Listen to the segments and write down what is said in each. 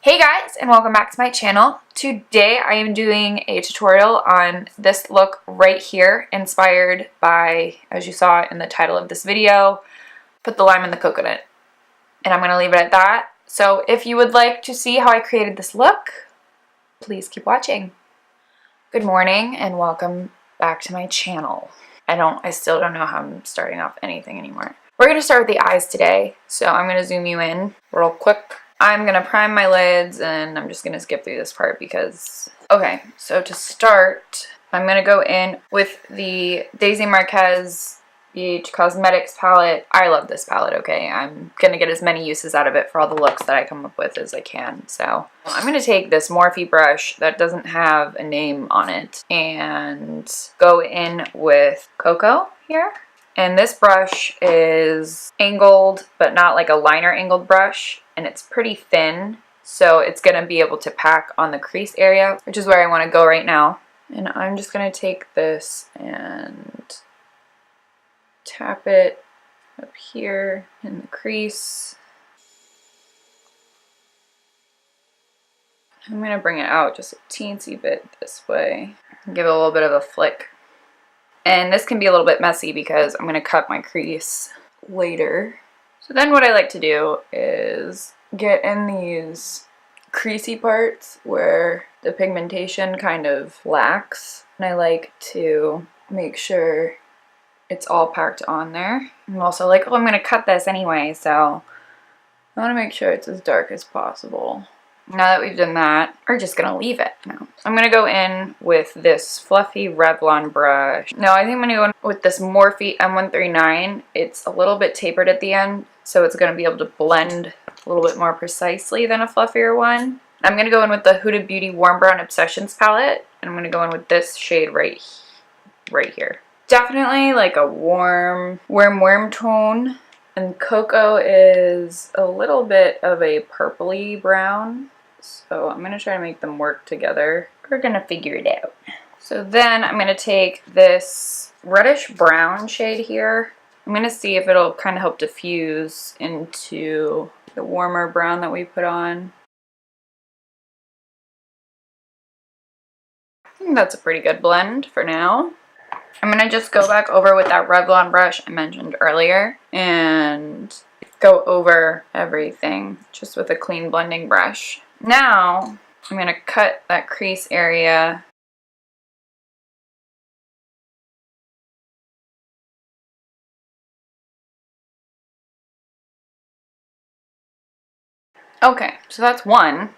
Hey guys, and welcome back to my channel. Today I am doing a tutorial on this look right here, inspired by, as you saw in the title of this video, put the lime in the coconut. And I'm going to leave it at that. So if you would like to see how I created this look, please keep watching. Good morning and welcome back to my channel. I still don't know how I'm starting off anything anymore. We're going to start with the eyes today. So I'm going to zoom you in real quick. I'm going to prime my lids and I'm just going to skip through this part because... Okay, so to start, I'm going to go in with the Daisy Marquez BH Cosmetics palette. I love this palette, okay? I'm going to get as many uses out of it for all the looks that I come up with as I can. So I'm going to take this Morphe brush that doesn't have a name on it and go in with Cocoa here. And this brush is angled, but not like a liner angled brush. And it's pretty thin, so it's going to be able to pack on the crease area, which is where I want to go right now. And I'm just going to take this and tap it up here in the crease. I'm going to bring it out just a teensy bit this way. Give it a little bit of a flick. And this can be a little bit messy because I'm going to cut my crease later. So then what I like to do is get in these creasy parts where the pigmentation kind of lacks. And I like to make sure it's all packed on there. I'm also like, oh, I'm going to cut this anyway, so I want to make sure it's as dark as possible. Now that we've done that, we're just going to leave it now. I'm going to go in with this fluffy Revlon brush. Now I think I'm going to go in with this Morphe M139. It's a little bit tapered at the end, so it's going to be able to blend a little bit more precisely than a fluffier one. I'm going to go in with the Huda Beauty Warm Brown Obsessions palette, and I'm going to go in with this shade right here. Definitely like a warm tone. And Cocoa is a little bit of a purpley brown. So I'm going to try to make them work together. We're going to figure it out. So then I'm going to take this reddish brown shade here. I'm going to see if it'll kind of help diffuse into the warmer brown that we put on. I think that's a pretty good blend for now. I'm going to just go back over with that Revlon brush I mentioned earlier and go over everything just with a clean blending brush. Now I'm going to cut that crease area. Okay, so that's one.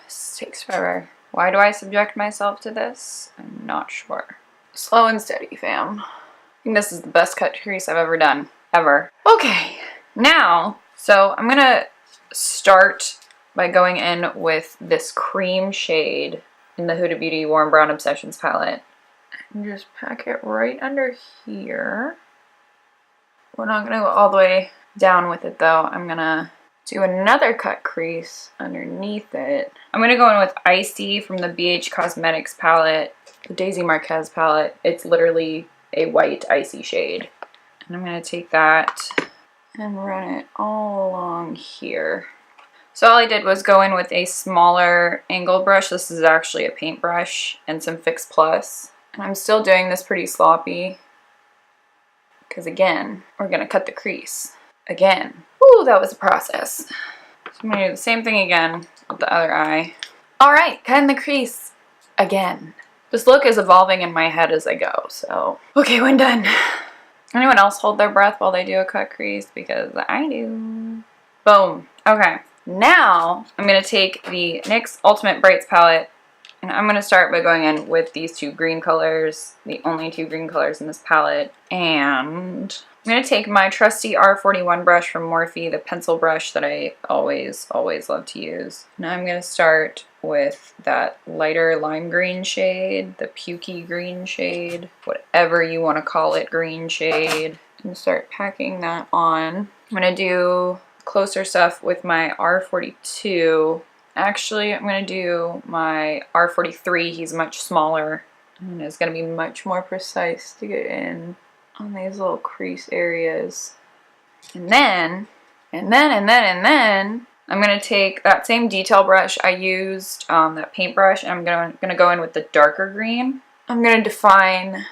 This takes forever. Why do I subject myself to this? I'm not sure. Slow and steady, fam. I think this is the best cut crease I've ever done. Ever. Okay, now, so I'm going to start by going in with this cream shade in the Huda Beauty Warm Brown Obsessions palette. And just pack it right under here. We're not going to go all the way down with it though. I'm going to do another cut crease underneath it. I'm going to go in with Icy from the BH Cosmetics palette, the Daisy Marquez palette. It's literally a white icy shade. And I'm going to take that and run it all along here. So all I did was go in with a smaller angle brush. This is actually a paintbrush and some Fix Plus. And I'm still doing this pretty sloppy because again, we're going to cut the crease. Again. Ooh, that was a process. So I'm going to do the same thing again with the other eye. Alright, cutting the crease again. This look is evolving in my head as I go, so... Okay, when done. Anyone else hold their breath while they do a cut crease? Because I do. Boom. Okay. Now, I'm going to take the NYX Ultimate Brights palette, and I'm going to start by going in with these two green colors, the only two green colors in this palette, and I'm going to take my trusty R41 brush from Morphe, the pencil brush that I always love to use. Now I'm going to start with that lighter lime green shade, the pukey green shade, whatever you want to call it, green shade, and start packing that on. I'm going to do closer stuff with my R42. Actually, I'm going to do my R43. He's much smaller and it's going to be much more precise to get in on these little crease areas. And then I'm going to take that same detail brush I used, that paintbrush, and I'm going to go in with the darker green. I'm going to define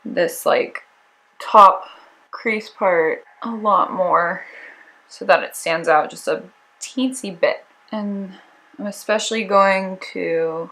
this like top crease part a lot more so that it stands out just a teensy bit. And I'm especially going to,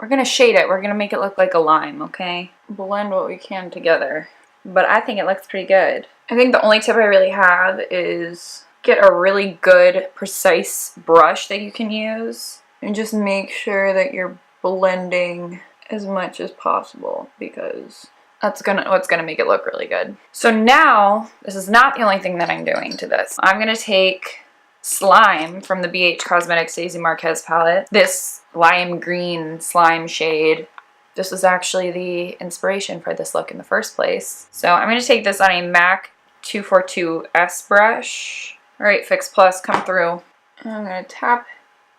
we're going to shade it. We're going to make it look like a lime, okay? Blend what we can together. But I think it looks pretty good. I think the only tip I really have is get a really good, precise brush that you can use. And just make sure that you're blending as much as possible, because that's what's gonna make it look really good. So now, this is not the only thing that I'm doing to this. I'm gonna take Slime from the BH Cosmetics Daisy Marquez palette. This lime green slime shade. This was actually the inspiration for this look in the first place. So I'm going to take this on a MAC 242S brush. Alright, Fix Plus, come through. I'm going to tap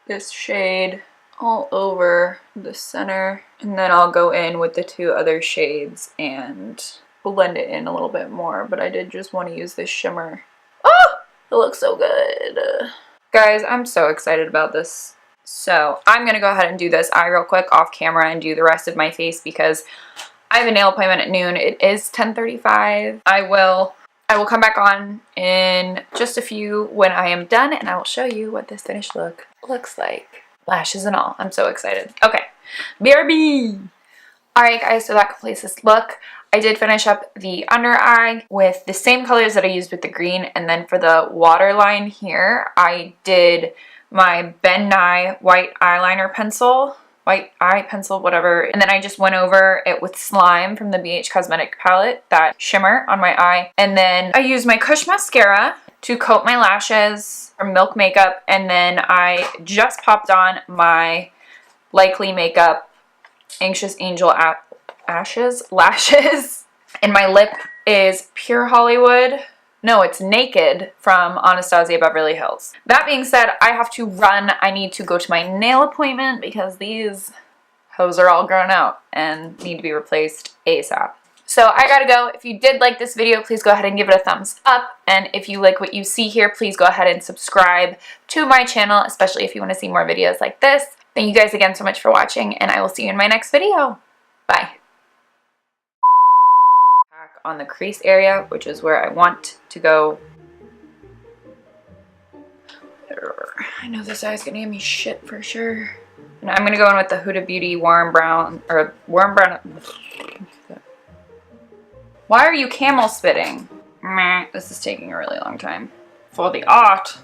this shade all over the center. And then I'll go in with the two other shades and blend it in a little bit more. But I did just want to use this shimmer. Oh! It looks so good. Guys, I'm so excited about this. So I'm going to go ahead and do this eye real quick off camera and do the rest of my face because I have a nail appointment at noon. It is 10:35. I will come back on in just a few when I am done, and I will show you what this finished look looks like. Lashes and all. I'm so excited. Okay. BRB! Alright guys, so that completes this look. I did finish up the under eye with the same colors that I used with the green, and then for the waterline here, I did my Ben Nye white eyeliner pencil, white eye pencil, whatever. And then I just went over it with Slime from the BH Cosmetic palette, that shimmer on my eye. And then I used my KUSH mascara to coat my lashes from Milk Makeup. And then I just popped on my Likely Makeup Anxious Angel lashes. And my lip is Pure Hollywood. No, it's Naked from Anastasia Beverly Hills. That being said, I have to run. I need to go to my nail appointment because these hose are all grown out and need to be replaced ASAP. So I gotta go. If you did like this video, please go ahead and give it a thumbs up. And if you like what you see here, please go ahead and subscribe to my channel, especially if you want to see more videos like this. Thank you guys again so much for watching, and I will see you in my next video. Bye. On the crease area, which is where I want to go. I know this eye's gonna give me shit for sure. And I'm gonna go in with the Huda Beauty Warm Brown, or Warm Brown. Why are you camel spitting? Meh, this is taking a really long time. For the art.